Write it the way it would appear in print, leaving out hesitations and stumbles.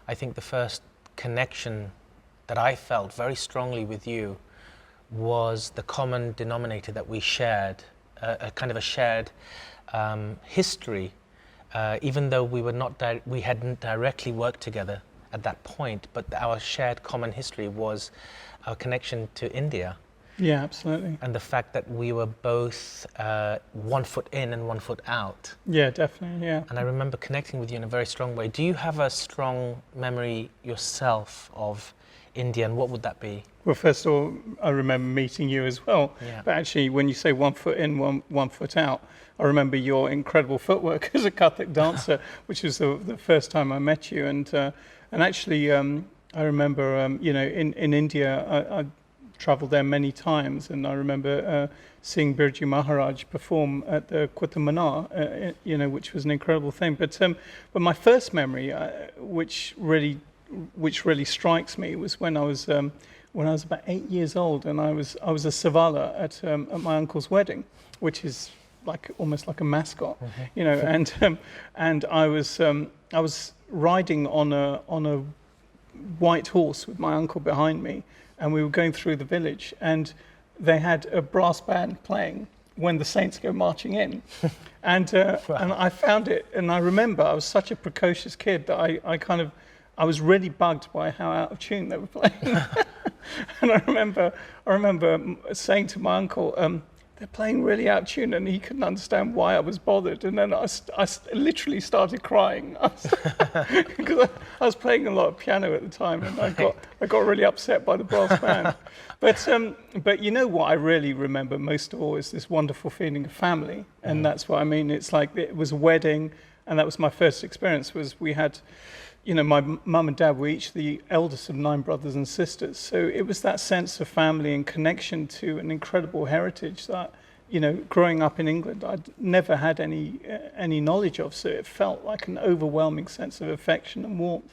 I think the first connection that I felt very strongly with you was the common denominator that we shared, a kind of a shared history, even though we hadn't directly worked together at that point, but our shared common history was our connection to India. Yeah, absolutely. And the fact that we were both 1 foot in and 1 foot out. Yeah, definitely, yeah. And I remember connecting with you in a very strong way. Do you have a strong memory yourself of India, and what would that be? Well, first of all, I remember meeting you as well. Yeah. But actually, when you say 1 foot in, one foot out, I remember your incredible footwork as a Kathak dancer, which was the first time I met you. And actually, I remember, in India, I travelled there many times, and I remember seeing Birju Maharaj perform at the Qutb Minar, which was an incredible thing. But my first memory, which really strikes me, was when I was about 8 years old, and I was a savala at my uncle's wedding, which is almost like a mascot, and I was riding on a white horse with my uncle behind me, and we were going through the village, and they had a brass band playing When the Saints Go Marching In. And and I found it, and I remember I was such a precocious kid that I was really bugged by how out of tune they were playing. And I remember saying to my uncle, they're playing really out of tune, and he couldn't understand why I was bothered. And then I literally started crying because I was playing a lot of piano at the time, and I got really upset by the brass band. But you know what I really remember most of all is this wonderful feeling of family, and that's what I mean. It's like it was a wedding, and that was my first experience. Was we had, my mum and dad were each the eldest of 9 brothers and sisters. So it was that sense of family and connection to an incredible heritage that, growing up in England, I'd never had any knowledge of. So it felt like an overwhelming sense of affection and warmth.